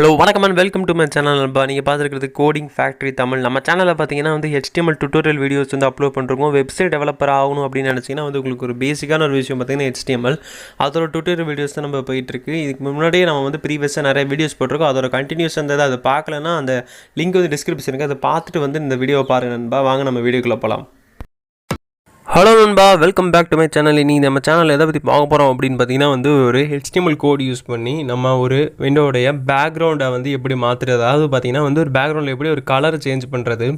Hello வணக்கம் and welcome to my channel நண்பா. நீங்கள் பார்த்துருக்கிறது கோடிங் ஃபேக்ட்ரி தமிழ். நம்ம சேனலில் பார்த்தீங்கன்னா வந்து HTML டுட்டோரியல் வீடியோஸ் வந்து அப்லோட் பண்ணுறோம். வெப்சைட் டெவலப்பர் ஆகணும் அப்படின்னு நினச்சிங்கன்னா வந்து உங்களுக்கு ஒரு பேசிக்கான ஒரு விஷயம் பார்த்தீங்கன்னா HTML அதோட டுட்டோரியல் வீடியோஸ் தான் நம்ம போயிட்டுருக்கு. இதுக்கு முன்னாடியே நம்ம வந்து ப்ரீவியஸாக நிறைய வீடியோஸ் போட்டிருக்கோம். அதோட கண்டினியூஸ் இருந்தது. அதை பார்க்கலன்னா அந்த லிங்க் வந்து டிஸ்கிரிப்ஷனுக்கு அதை பார்த்துட்டு வந்து இந்த வீடியோவை பாருங்கள் நண்பா. வாங்க நம்ம வீடியோக்குள்ளே போகலாம். ஹலோ நண்பா, welcome back to my channel. இன்றைக்கி நம்ம சேனல் எதை பற்றி பார்க்க போகிறோம் அப்படின்னு பார்த்தீங்கன்னா வந்து ஒரு HTML கோட் யூஸ் பண்ணி நம்ம ஒரு விண்டோடைய பேக்ரவுண்டை வந்து எப்படி மாற்றுறது, அதாவது பார்த்திங்கன்னா வந்து ஒரு பேக்ரவுண்டில் எப்படி ஒரு கலர் சேஞ்ச் பண்ணுறது,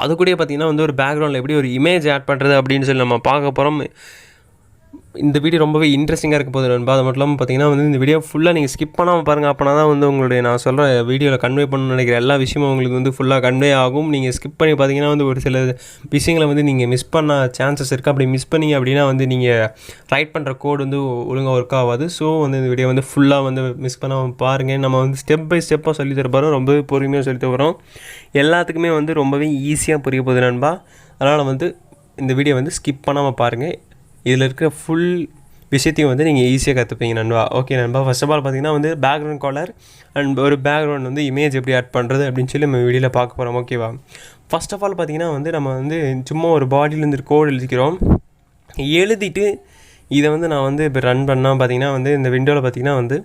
அது கூட பார்த்திங்கன்னா வந்து ஒரு பேக்ரவுண்டில் எப்படி ஒரு இமேஜ் ஆட் பண்ணுறது அப்படின்னு சொல்லி நம்ம பார்க்க போகிறோம். இந்த வீடியோ ரொம்பவே இன்ட்ரெஸ்டிங்காக இருக்க போகுது நண்பா. அது மட்டும் இல்லாமல் பார்த்தீங்கன்னா வந்து இந்த வீடியோ ஃபுல்லாக நீங்கள் ஸ்கிப் பண்ணாமல் பாருங்கள். அப்போனா தான் வந்து உங்களுடைய நான் சொல்கிற வீடியோவில் கன்வே பண்ணணும்னு நினைக்கிற எல்லா விஷயமும் உங்களுக்கு வந்து ஃபுல்லாக கன்வே ஆகும். நீங்கள் ஸ்கிப் பண்ணி பார்த்தீங்கன்னா வந்து ஒரு சில விஷயங்களை வந்து நீங்கள் மிஸ் பண்ண சான்சஸ் இருக்குது. அப்படி மிஸ் பண்ணிங்க அப்படின்னா வந்து நீங்கள் ரைட் பண்ணுற கோடு வந்து ஒழுங்காக ஒர்க் ஆகாது. ஸோ வந்து இந்த வீடியோ வந்து ஃபுல்லாக வந்து மிஸ் பண்ணாமல் பாருங்கள். நம்ம வந்து ஸ்டெப் பை ஸ்டெப்பாக சொல்லி தரப்போகிறோம். ரொம்பவே பொறுமையாக சொல்லி தரோம். எல்லாத்துக்குமே வந்து ரொம்பவே ஈஸியாக புரிய போகுது நண்பா. அதனால் வந்து இந்த வீடியோ வந்து ஸ்கிப் பண்ணாமல் பாருங்கள். இதில் இருக்க ஃபுல் விஷயத்தையும் வந்து நீங்கள் ஈஸியாக கற்றுப்பீங்க நண்பா. ஓகே நண்பா, ஃபர்ஸ்ட் ஆஃப் ஆல் பார்த்திங்கன்னா வந்து பேக்ரவுண்ட் கலர் அண்ட் ஒரு பேக்ரவுண்ட் வந்து இமேஜ் எப்படி ஆட் பண்ணுறது அப்படின்னு சொல்லி நம்ம வீடியோவில் பார்க்க போகிறோம். ஓகேவா, ஃபர்ஸ்ட் ஆஃப் ஆல் பார்த்திங்கன்னா வந்து நம்ம வந்து சும்மா ஒரு பாடியிலேருந்து கோடு எழுதிக்கிறோம். எழுதிட்டு இதை வந்து நான் வந்து இப்போ ரன் பண்ணால் பார்த்திங்கன்னா வந்து இந்த விண்டோவில் பார்த்திங்கன்னா வந்து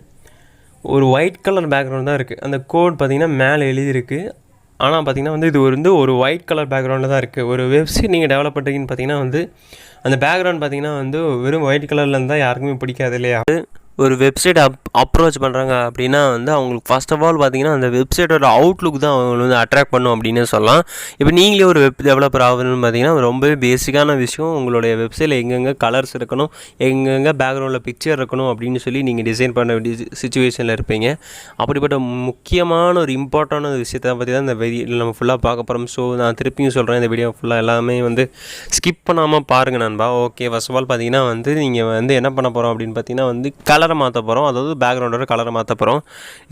ஒரு ஒயிட் கலர் பேக்ரவுண்ட் தான் இருக்குது. அந்த கோட் பார்த்திங்கன்னா மேலே எழுதியிருக்கு. ஆனால் பார்த்திங்கன்னா வந்து இது வந்து ஒரு ஒயிட் கலர் பேக்ரவுண்டில் தான் இருக்குது. ஒரு வெப்சைட் நீங்கள் டெவலப் பண்ணுறீங்கன்னு பார்த்திங்கன்னா வந்து அந்த பேக்ரவுண்ட் பார்த்திங்கன்னா வந்து வெறும் ஒயிட் கலரில் இருந்தால் யாருக்குமே பிடிக்காது இல்லையா. ஒரு வெப்சைட் அப்ரோச் பண்ணுறாங்க அப்படின்னா வந்து அவங்களுக்கு ஃபர்ஸ்ட் ஆஃப் ஆல் பார்த்திங்கன்னா அந்த வெப்சைட்டோட அவுட்லுக் தான் அவங்களை வந்து அட்ராக்ட் பண்ணும் அப்படின்னு சொல்லலாம். இப்போ நீங்களே ஒரு வெப் டெவலப்பர் ஆகணும்னு பார்த்திங்கன்னா ரொம்பவே பேசிக்கான விஷயம், உங்களுடைய வெப்சைட்டில் எங்கெங்கே கலர்ஸ் இருக்கணும், எங்கெங்கே பேக்ரவுண்டில் பிக்சர் இருக்கணும் அப்படின்னு சொல்லி நீங்கள் டிசைன் பண்ண வேண்டிய சுச்சுவேஷனில் இருப்பீங்க. அப்படிப்பட்ட முக்கியமான ஒரு இம்பார்ட்டண்டான விஷயத்தை பற்றி தான் இந்த வீடியோவில் நம்ம ஃபுல்லாக பார்க்க போகிறோம். ஸோ நான் திருப்பியும் சொல்கிறேன், இந்த வீடியோ ஃபுல்லாக எல்லாமே வந்து ஸ்கிப் பண்ணாமல் பாருங்கள் நண்பா. ஓகே, ஃபர்ஸ்ட் ஆஃப் ஆல் பார்த்திங்கன்னா வந்து நீங்கள் வந்து என்ன பண்ண போகிறோம் அப்படின்னு பார்த்தீங்கன்னா வந்து கலரை மாற்ற போகிறோம். அதாவது பேக்ரவுண்டோட கலரை மாற்ற போகிறோம்.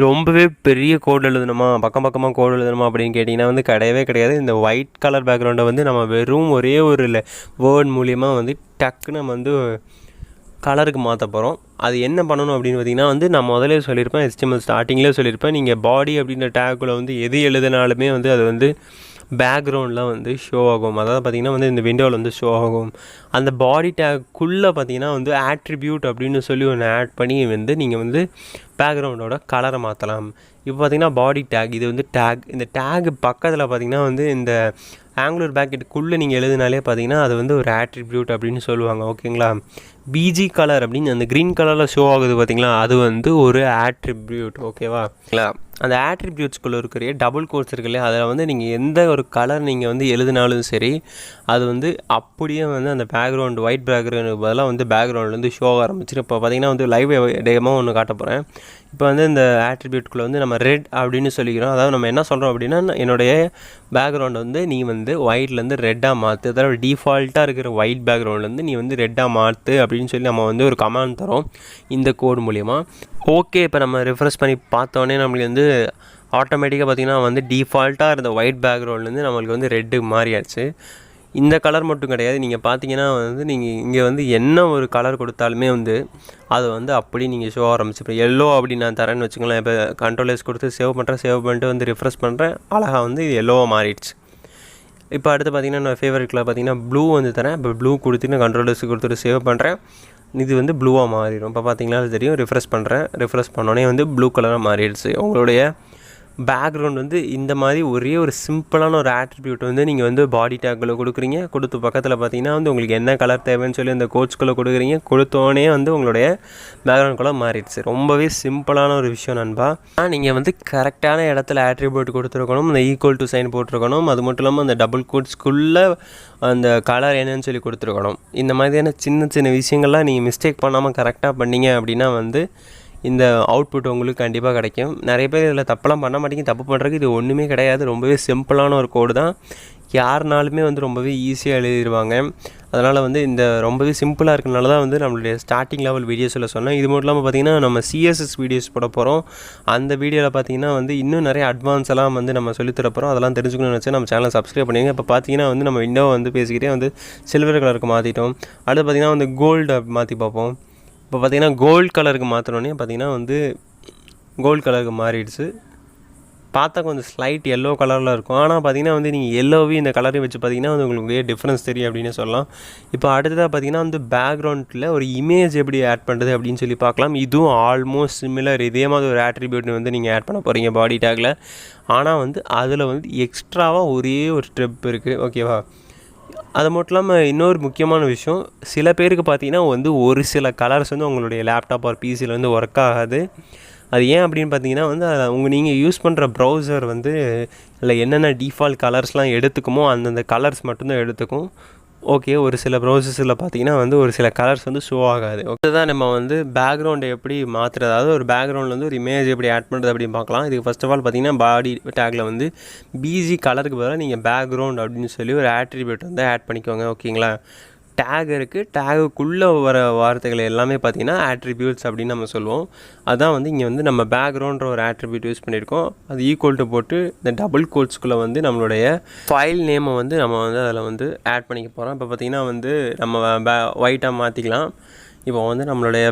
ரொம்பவே பெரிய கோடு எழுதணுமா, பக்கமாக கோடு எழுதணுமா அப்படின்னு கேட்டிங்கன்னா வந்து கிடையவே கிடையாது. இந்த ஒயிட் கலர் பேக்ரவுண்டை வந்து நம்ம வெறும் ஒரே ஒரு வேர்ட் மூலியமாக வந்து டக்குன்னு நம்ம வந்து கலருக்கு மாற்ற போகிறோம். அது என்ன பண்ணணும் அப்படின்னு பார்த்திங்கன்னா வந்து நான் முதலே சொல்லியிருப்பேன், HTML ஸ்டார்டிங்லேயே சொல்லியிருப்பேன், நீங்கள் பாடி அப்படின்ற டேக்குள்ளே வந்து எது எழுதினாலுமே வந்து அது வந்து பேக்ரவுண்டில் வந்து ஷோ ஆகும். அதாவது பார்த்திங்கன்னா வந்து இந்த விண்டோவில் வந்து ஷோ ஆகும். அந்த பாடி டேக்குள்ளே பார்த்திங்கன்னா வந்து ஆட்ரிபியூட் அப்படின்னு சொல்லி ஒன்று ஆட் பண்ணி வந்து நீங்கள் வந்து பேக்ரவுண்டோட கலரை மாற்றலாம். இப்போ பார்த்திங்கன்னா பாடி டேக், இது வந்து டேக். இந்த டேக் பக்கத்தில் பார்த்திங்கன்னா வந்து இந்த ஆங்குலர் பேக்கெட்டுக்குள்ளே நீங்கள் எழுதினாலே பார்த்திங்கன்னா அது வந்து ஒரு ஆட்ரிபியூட் அப்படின்னு சொல்லுவாங்க. ஓகேங்களா, பிஜி கலர் அப்படின்னு அந்த க்ரீன் கலரில் ஷோ ஆகுது பார்த்திங்களா, அது வந்து ஒரு ஆட்ரிபியூட். ஓகேவா, அந்த ஆட்ரிபியூட்ஸ்குள்ளே இருக்கிற டபுள் கோட்ஸ் இருக்கு இல்லையா, அதில் வந்து நீங்கள் எந்த ஒரு கலர் நீங்கள் வந்து எழுதினாலும் சரி அது வந்து அப்படியே வந்து அந்த பேக்ரவுண்ட் ஒயிட் பேக்ரவுண்டுக்கு பதிலாக வந்து பேக்ரவுண்ட்லேருந்து ஷோ ஆரம்பிச்சிடும். இப்போ பார்த்திங்கன்னா வந்து லைவ் டேமோ ஒன்று காட்ட போகிறேன். இப்போ வந்து இந்த ஆட்ரிபியூட்குள்ளே வந்து நம்ம ரெட் அப்படின்னு சொல்லிக்கிறோம். அதாவது நம்ம என்ன சொல்கிறோம் அப்படின்னா, என்னுடைய பேக்ரவுண்ட் வந்து நீ வந்து ஒயிட்லேருந்து ரெட்டாக மாற்று, அதாவது டிஃபால்ட்டாக இருக்கிற ஒயிட் பேக்ரவுண்ட்லேருந்து நீ வந்து ரெட்டாக மாற்று அப்படின்னு சொல்லி நம்ம வந்து ஒரு கமாண்ட் தரோம் இந்த கோடு மூலிமா. ஓகே, இப்போ நம்ம ரெஃப்ரெஷ் பண்ணி பார்த்தோன்னே நம்மளுக்கு வந்து ஆட்டோமேட்டிக்காக பார்த்திங்கன்னா வந்து டிஃபால்ட்டாக இருந்த ஒயிட் பேக்ரவுண்ட்லேருந்து நம்மளுக்கு வந்து ரெட்டு மாறியாச்சு. இந்த கலர் மட்டும் கிடையாது, நீங்கள் பார்த்தீங்கன்னா வந்து நீங்கள் இங்கே வந்து என்ன ஒரு கலர் கொடுத்தாலுமே வந்து அது வந்து அப்படி நீங்கள் ஷோ ஆரம்பிச்சு. இப்போ எல்லோ அப்படி நான் தரேன்னு வச்சுக்கோங்களேன். இப்போ கண்ட்ரோல் கொடுத்து சேவ் பண்ணிட்டு வந்து ரிஃப்ரெஷ் பண்ணுறேன், அழகாக வந்து இது எல்லோவாக மாறிடுச்சு. இப்போ அடுத்து பார்த்திங்கன்னா நான் ஃபேவரட் கலர் பார்த்திங்கன்னா ப்ளூ வந்து தரேன். இப்போ ப்ளூ கொடுத்துட்டு கண்ட்ரோல் கொடுத்துட்டு சேவ் பண்ணுறேன், இது வந்து ப்ளூவாக மாறிடும். இப்போ பார்த்திங்கன்னா தெரியும், ரிஃப்ரெஷ் பண்ணுறேன், ரிஃப்ரெஷ் பண்ணோன்னே வந்து ப்ளூ கலராக மாறிடுச்சு. உங்களுடைய பேக்ரவுண்ட் வந்து இந்த மாதிரி ஒரே ஒரு சிம்பிளான ஒரு ஆட்ரிபியூட் வந்து நீங்கள் வந்து பாடி டேக்கில் கொடுக்குறீங்க. கொடுத்து பக்கத்தில் பார்த்தீங்கன்னா வந்து உங்களுக்கு என்ன கலர் தேவைன்னு சொல்லி அந்த கோட்ஸ்குள்ளே கொடுக்குறீங்க. கொடுத்தோடனே வந்து உங்களுடைய பேக்ரவுண்ட் கலர் மாறிடுச்சு. ரொம்பவே சிம்பிளான ஒரு விஷயம் நண்பா. நீங்கள் வந்து கரெக்டான இடத்துல ஆட்ரிபியூட் கொடுத்துருக்கணும், இந்த ஈக்குவல் டு சைன் போட்டிருக்கணும். அது மட்டும் இல்லாமல் அந்த டபுள் கோட்ஸ்குள்ளே அந்த கலர் என்னன்னு சொல்லி கொடுத்துருக்கணும். இந்த மாதிரியான சின்ன சின்ன விஷயங்கள்லாம் நீங்கள் மிஸ்டேக் பண்ணாமல் கரெக்டாக பண்ணீங்க அப்படின்னா வந்து இந்த அவுட்புட் உங்களுக்கு கண்டிப்பாக கிடைக்கும். நிறைய பேர் இதில் தப்பெல்லாம் பண்ண மாட்டேங்க. தப்பு பண்ணுறதுக்கு இது ஒன்றுமே கிடையாது. ரொம்பவே சிம்பிளான ஒரு கோடு தான். யாருனாலுமே வந்து ரொம்பவே ஈஸியாக எழுதிடுவாங்க. அதனால் வந்து இந்த ரொம்பவே சிம்பிளாக இருக்கிறனால தான் வந்து நம்மளுடைய ஸ்டார்டிங் லெவல் வீடியோஸில் சொன்னேன். இது மட்டும் இல்லாமல் பார்த்திங்கன்னா நம்ம CSS வீடியோஸ் போட போகிறோம். அந்த வீடியோவில் பார்த்திங்கன்னா வந்து இன்னும் நிறைய அட்வான்ஸ் எல்லாம் வந்து நம்ம சொல்லித்தர போகிறோம். அதெல்லாம் தெரிஞ்சுக்கணும்னு நினச்சா நம்ம சேனலை சப்ஸ்கிரைப் பண்ணிங்க. இப்போ பார்த்திங்கன்னா வந்து நம்ம விண்டோ வந்து பேசிக்கிட்டே வந்து சில்வர் கலருக்கு மாற்றிட்டோம். அடுத்து பார்த்திங்கன்னா வந்து கோல்டு மாற்றி பார்ப்போம். இப்போ பார்த்திங்கன்னா கோல்டு கலருக்கு மாற்றினோடனே பார்த்திங்கன்னா வந்து கோல்டு கலருக்கு மாறிடுச்சு. பார்த்தா கொஞ்சம் ஸ்லைட் எல்லோ கலரில் இருக்கும். ஆனால் பார்த்தீங்கன்னா வந்து நீங்கள் எல்லோவையும் இந்த கலரையும் வச்சு பார்த்தீங்கன்னா வந்து உங்களுக்கு டிஃப்ரென்ஸ் தெரியும் அப்படின்னு சொல்லலாம். இப்போ அடுத்ததாக பார்த்தீங்கன்னா வந்து பேக்ரவுண்டில் ஒரு இமேஜ் எப்படி ஆட் பண்ணுறது அப்படின்னு சொல்லி பார்க்கலாம். இதுவும் ஆல்மோஸ்ட் சிமிலர். இதே மாதிரி ஒரு ஆட்ரிபியூட் வந்து நீங்கள் ஆட் பண்ண போகிறீங்க பாடி டேக்கில். ஆனால் வந்து அதில் வந்து எக்ஸ்ட்ராவாக ஒரே ஒரு ஸ்டெப் இருக்குது. ஓகேவா? அது மட்டும் இல்லாமல் இன்னொரு முக்கியமான விஷயம், சில பேருக்கு பார்த்தீங்கன்னா வந்து ஒரு சில கலர்ஸ் வந்து உங்களுடைய லேப்டாப் ஆர் பிசியில் வந்து ஒர்க் ஆகாது. அது ஏன் அப்படின்னு பார்த்தீங்கன்னா வந்து நீங்கள் யூஸ் பண்ணுற ப்ரௌசர் வந்து இல்லை என்னென்ன டிஃபால்ட் கலர்ஸ்லாம் எடுத்துக்குமோ அந்தந்த கலர்ஸ் மட்டும்தான் எடுத்துக்கும். ஓகே, ஒரு சில ப்ரௌசர்ஸில் பார்த்தீங்கன்னா வந்து ஒரு சில கலர்ஸ் வந்து ஷோ ஆகாது. ஓகே, தான் நம்ம வந்து பேக்ரவுண்டை எப்படி மாற்றுறது, அதாவது ஒரு பேக்ரவுண்டில் வந்து ஒரு இமேஜ் எப்படி ஆட் பண்ணுறது அப்படின்னு பார்க்கலாம். இதுக்கு ஃபர்ஸ்ட் ஆஃப் ஆல் பார்த்தீங்கன்னா பாடி டேக்கில் வந்து பிஜி கலருக்கு பதிலாக நீங்கள் பேக்ரவுண்ட் அப்படின்னு சொல்லி ஒரு ஆட்ரிபியூட் வந்து ஆட் பண்ணிக்கோங்க. ஓகேங்களா? டேக் இருக்குது, டேகுக்குள்ளே வர வார்த்தைகள் எல்லாமே பார்த்திங்கன்னா ஆட்ரிபியூட்ஸ் அப்படின்னு நம்ம சொல்லுவோம். அதான் வந்து இங்கே வந்து நம்ம பேக்ரவுண்ட்ற ஒரு ஆட்ரிபியூட் யூஸ் பண்ணியிருக்கோம். அது ஈக்குவல் டு போட்டு இந்த டபுள் கோட்ஸ்குள்ளே வந்து நம்மளுடைய ஃபைல் நேமை வந்து நம்ம வந்து அதில் வந்து ஆட் பண்ணிக்க போகிறோம். இப்போ பார்த்திங்கன்னா வந்து நம்ம ஒயிட்டாக மாற்றிக்கலாம். இப்போ வந்து நம்மளுடைய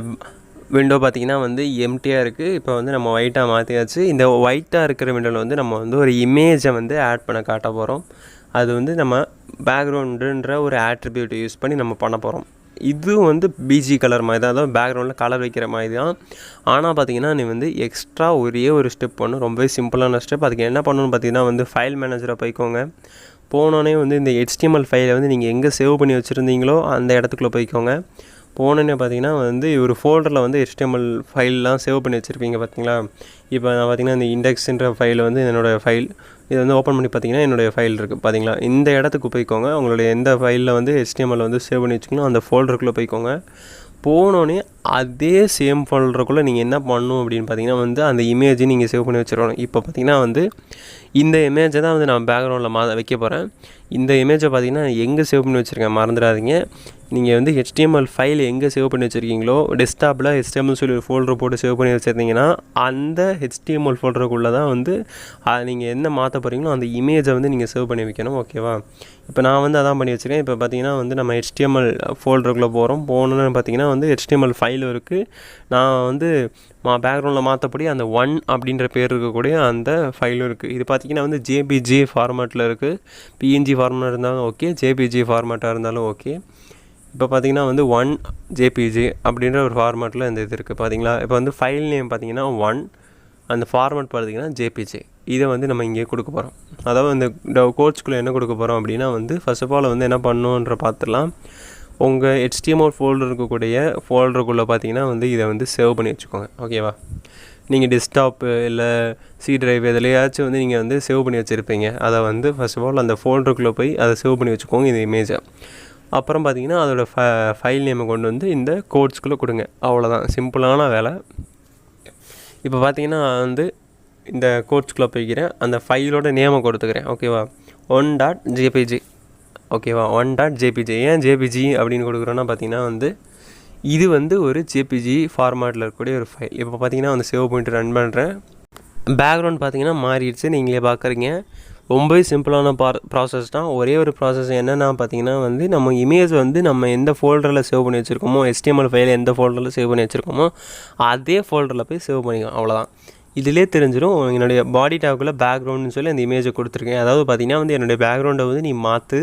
விண்டோ பார்த்திங்கன்னா வந்து எம்டியாக இருக்குது. இப்போ வந்து நம்ம ஒயிட்டாக மாற்றியாச்சு. இந்த ஒயிட்டாக இருக்கிற விண்டோவில் வந்து நம்ம வந்து ஒரு இமேஜை வந்து ஆட் பண்ண காட்ட போகிறோம். அது வந்து நம்ம பேக்ரவுண்டுன்ற ஒரு ஆட்ரிபியூட் யூஸ் பண்ணி நம்ம பண்ண போகிறோம். இதுவும் வந்து பிஜி கலர் மாதிரி தான், அதாவது பேக்ரவுண்டில் கலர் வைக்கிற மாதிரி தான். ஆனால் பார்த்திங்கன்னா நீ வந்து எக்ஸ்ட்ரா ஒரே ஒரு ஸ்டெப் பண்ணணும். ரொம்பவே சிம்பிளான ஸ்டெப். அதுக்கு என்ன பண்ணணும்னு பார்த்திங்கன்னா வந்து ஃபைல் மேனேஜரை போய்க்கோங்க. போனோடனே வந்து இந்த HTML ஃபைலை வந்து நீங்கள் எங்கே சேவ் பண்ணி வச்சுருந்தீங்களோ அந்த இடத்துக்குள்ளே போய்க்கோங்க. போனோன்னே பார்த்தீங்கன்னா வந்து ஒரு ஃபோல்டரில் வந்து HTML ஃபைல்லாம் சேவ் பண்ணி வச்சுருப்பீங்க பார்த்தீங்களா. இப்போ நான் பார்த்திங்கன்னா இந்த இண்டெக்ஸுன்ற ஃபைல் வந்து என்னோடய ஃபைல், இதை வந்து ஓப்பன் பண்ணி பார்த்தீங்கன்னா என்னுடைய ஃபைல் இருக்குது பார்த்தீங்களா. இந்த இடத்துக்கு போய்க்கோங்க. உங்களுடைய எந்த ஃபைலில் வந்து HTML வந்து சேவ் பண்ணி வச்சுக்கணும் அந்த ஃபோல்டருக்குள்ளே போய்க்கோங்க. போனோடனே அதே சேம் ஃபோல்டருக்குள்ளே நீங்கள் என்ன பண்ணணும் அப்படின்னு பார்த்தீங்கன்னா வந்து அந்த இமேஜை நீங்கள் சேவ் பண்ணி வச்சுருக்கணும். இப்போ பார்த்தீங்கன்னா வந்து இந்த இமேஜை தான் வந்து நான் பேக்ரவுண்டில் வைக்க போகிறேன். இந்த இமேஜை பார்த்தீங்கன்னா எங்கே சேவ் பண்ணி வச்சுருக்கேன் மறந்துடாதீங்க. நீங்கள் வந்து HTML ஃபைல் எங்கே சேவ் பண்ணி வச்சுருக்கீங்களோ டெஸ்க்டாப்பில் HTML சொல்லி ஒரு ஃபோல்டர் போட்டு சேவ் பண்ணி வச்சுருந்தீங்கன்னா அந்த HTML ஃபோல்டருக்குள்ளே தான் வந்து நீங்கள் என்ன மாற்ற போகிறீங்களோ அந்த இமேஜை வந்து நீங்கள் சேவ் பண்ணி வைக்கணும். ஓகேவா? இப்போ நான் வந்து அதான் பண்ணி வச்சுருக்கேன். இப்போ பார்த்தீங்கன்னா வந்து நம்ம HTML ஃபோல்டருக்குள்ளே போகிறோம். போகணுன்னு பார்த்தீங்கன்னா வந்து HTML ஃபைலும் இருக்குது. நான் வந்து பேக்ரவுண்டில் மாற்றப்படி அந்த 1 அப்படின்ற பேர் இருக்கக்கூடிய அந்த ஃபைலும் இருக்குது. இது பார்த்திங்கன்னா வந்து JPG ஃபார்மேட்டில் இருக்குது. PNG ஃபார்மேட் இருந்தாலும் ஓகே, JPG ஃபார்மேட்டாக இருந்தாலும் ஓகே. இப்போ பார்த்திங்கன்னா வந்து 1 JPG அப்படின்ற ஒரு ஃபார்மேட்டில் இந்த இது இருக்குது பார்த்தீங்களா. இப்போ வந்து ஃபைல் நேம் பார்த்திங்கன்னா 1, அந்த ஃபார்மேட் பார்த்திங்கன்னா JPG. இதை வந்து நம்ம இங்கே கொடுக்க போகிறோம். அதாவது இந்த கோட்ஸ்குள்ளே என்ன கொடுக்க போகிறோம் அப்படின்னா வந்து ஃபர்ஸ்ட் ஆஃப் ஆல் வந்து என்ன பண்ணணுன்ற பார்த்துடலாம். உங்கள் HTML ஃபோல்டர் இருக்கக்கூடிய ஃபோல்டருக்குள்ளே பார்த்தீங்கன்னா வந்து இதை வந்து சேவ் பண்ணி வச்சுக்கோங்க. ஓகேவா? நீங்கள் டெஸ்க்டாப்பு இல்லை C டிரைவ் எதுலையாச்சும் வந்து நீங்கள் வந்து சேவ் பண்ணி வச்சுருப்பீங்க. அதை வந்து ஃபர்ஸ்ட் ஆஃப் ஆல் அந்த ஃபோல்டருக்குள்ளே போய் அதை சேவ் பண்ணி வச்சுக்கோங்க இந்த இமேஜை. அப்புறம் பார்த்தீங்கன்னா அதோடய ஃபைல் நேமை கொண்டு வந்து இந்த கோட்ஸ்குள்ளே கொடுங்க. அவ்வளோதான், சிம்பிளான வேலை. இப்போ பார்த்தீங்கன்னா வந்து இந்த கோட்ஸ்குள்ளே போய்க்கிறேன். அந்த ஃபைலோட நேமை கொடுத்துக்கிறேன். ஓகேவா? 1.jpg. ஓகேவா? 1.jpg. ஏன் JPG அப்படின்னு கொடுக்குறோன்னா பார்த்தீங்கன்னா வந்து இது வந்து ஒரு JPG ஃபார்மேட்டில் இருக்கக்கூடிய ஒரு ஃபைல். இப்போ பார்த்தீங்கன்னா வந்து சேவ் பண்ணிட்டு ரன் பண்ணுறேன். பேக்ரவுண்ட் பார்த்தீங்கன்னா மாறிடுச்சு, நீங்களே பார்க்குறீங்க. ரொம்பவே சிம்பிளான ப்ராசஸ் தான். ஒரே ஒரு ப்ராசஸ் என்னென்னா பார்த்தீங்கன்னா வந்து நம்ம இமேஜ் வந்து நம்ம எந்த ஃபோல்டரில் சேவ் பண்ணி வச்சுருக்கோமோ, HTML ஃபைல் எந்த ஃபோல்டரில் சேவ் பண்ணி வச்சுருக்கோமோ அதே ஃபோல்டரில் போய் சேவ் பண்ணிக்கலாம். அவ்வளோதான். இதிலே தெரிஞ்சிடும். என்னுடைய பாடி டேக்குள்ளே பேக்ரவுண்டுன்னு சொல்லி அந்த இமேஜை கொடுத்துருக்கேன். அதாவது பார்த்திங்கன்னா வந்து என்னுடைய பேக்ரவுண்டை வந்து நீ மாற்று,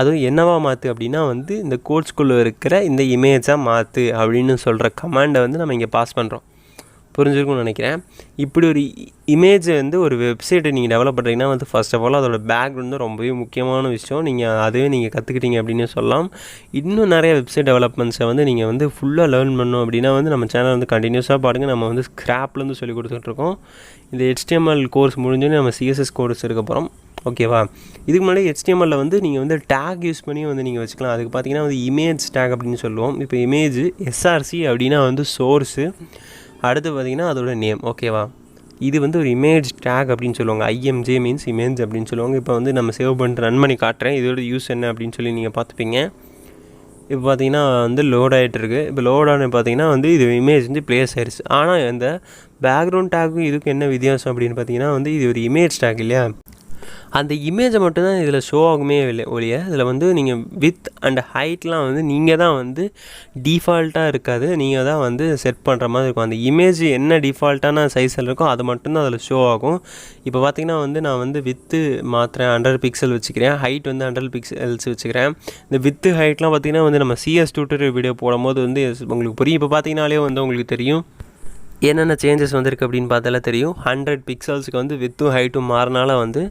அதுவும் என்னவா மாற்று அப்படின்னா வந்து இந்த கோட்ஸ்குள்ளே இருக்கிற இந்த இமேஜாக மாற்று அப்படின்னு சொல்கிற கமாண்டை வந்து நம்ம இங்கே பாஸ் பண்ணுறோம். புரிஞ்சிருக்கும்னு நினைக்கிறேன். இப்படி ஒரு இமேஜை வந்து ஒரு வெப்சைட்டை நீங்கள் டெவலப் பண்ணுறீங்கன்னா வந்து ஃபர்ஸ்ட் ஆஃப் ஆல் அதோட பேக்ரவுண்ட் தான் ரொம்பவே முக்கியமான விஷயம். அதுவே நீங்கள் கற்றுக்கிட்டீங்க அப்படின்னு சொல்லலாம். இன்னும் நிறைய வெப்சைட் டெவலப்மெண்ட்ஸை வந்து நீங்கள் வந்து ஃபுல்லாக லேர்ன் பண்ணணும் அப்படின்னா வந்து நம்ம சேனல் வந்து கண்டினியூஸாக பாருங்க. நம்ம வந்து ஸ்க்ராப்லேருந்து சொல்லி கொடுத்துட்ருக்கோம். இந்த HTML கோர்ஸ் முடிஞ்சோன்னே நம்ம CSS கோர்ஸ் இருக்க போகிறோம். ஓகேவா? இதுக்கு முன்னாடி HTML வந்து நீங்கள் வந்து டேக் யூஸ் பண்ணி வந்து நீங்கள் வச்சுக்கலாம். அதுக்கு பார்த்தீங்கன்னா வந்து இமேஜ் டேக் அப்படின்னு சொல்லுவோம். இப்போ இமேஜ் SRC அப்படின்னா வந்து சோர்ஸு, அடுத்து பார்த்திங்கன்னா அதோட நேம். ஓகேவா? இது வந்து ஒரு இமேஜ் டேக் அப்படின்னு சொல்லுவாங்க. IMG மீன்ஸ் இமேஜ் அப்படின்னு சொல்லுவாங்க. இப்போ வந்து நம்ம சேவ் பண்ணிட்டு ரன் பண்ணி காட்டுறேன். இதோட யூஸ் என்ன அப்படின்னு சொல்லி நீங்கள் பார்த்துப்பீங்க. இப்போ பார்த்தீங்கன்னா வந்து லோட் ஆகிட்டு இருக்குது. இப்போ லோட் ஆன பார்த்தீங்கன்னா வந்து இது இமேஜ் வந்து ப்ளேஸ் ஆயிடுச்சு. ஆனால் இந்த பேக்ரவுண்ட் டேக்கும் இதுக்கு என்ன வித்தியாசம் அப்படின்னு பார்த்தீங்கன்னா வந்து இது ஒரு இமேஜ் டேக் இல்லையா. அந்த இமேஜை மட்டும் தான் இதில் ஷோ ஆகுமே ஒழிய இதில் வந்து நீங்கள் வித் அண்ட் ஹைட்லாம் வந்து நீங்கள் தான் வந்து டிஃபால்ட்டாக இருக்காது, நீங்கள் தான் வந்து செட் பண்ணுற மாதிரி இருக்கும். அந்த இமேஜ் என்ன டிஃபால்ட்டான சைஸில் இருக்கோ அது மட்டும்தான் அதில் ஷோ ஆகும். இப்போ பார்த்திங்கன்னா வந்து நான் வந்து வித்து மாத்திரேன் 100 பிக்சல் வச்சுக்கிறேன், ஹைட் வந்து 100 பிக்சல்ஸ் வச்சுக்கிறேன். இந்த வித்து ஹைட்லாம் பார்த்திங்கன்னா வந்து நம்ம சிஎஸ் டியூட்டோரியல் வீடியோ போடும்போது வந்து உங்களுக்கு புரியும். இப்போ பார்த்திங்கனாலே வந்து உங்களுக்கு தெரியும் என்னென்ன சேஞ்சஸ் வந்திருக்கு அப்படின்னு பார்த்தாலே தெரியும். 100 பிக்சல்ஸுக்கு வந்து வித்தும் ஹைட்டும் மாறினால வந்து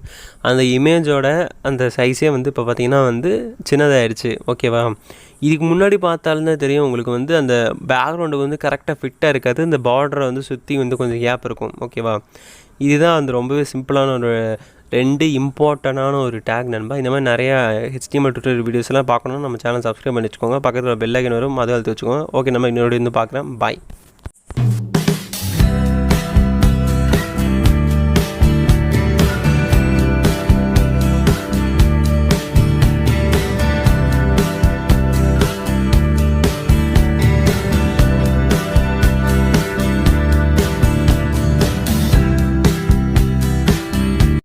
அந்த இமேஜோட அந்த சைஸே வந்து இப்போ பார்த்திங்கன்னா வந்து சின்னதாகிடுச்சு. ஓகேவா? இதுக்கு முன்னாடி பார்த்தாலுமே தெரியும் உங்களுக்கு வந்து அந்த பேக்ரவுண்டுக்கு வந்து கரெக்டாக ஃபிட்டாக இருக்காது, இந்த பார்டரை வந்து சுற்றி வந்து கொஞ்சம் கேப் இருக்கும். ஓகேவா? இதுதான் வந்து ரொம்பவே சிம்பிளான ஒரு 2 இம்பார்ட்டண்டான ஒரு டேக் நண்பா. இந்த மாதிரி நிறையா HTML டியூட்டோரியல் வீடியோஸ்லாம் பார்க்கணும்னா நம்ம சேனல் சப்ஸ்கிரைப் பண்ணி வச்சுக்கோங்க. பக்கத்தில் பெல் ஐக்கன் வரும், அதை அழுத்தி வச்சுக்கோங்க. ஓகே, நம்ம இன்னொரு பார்க்குறேன். பாய்.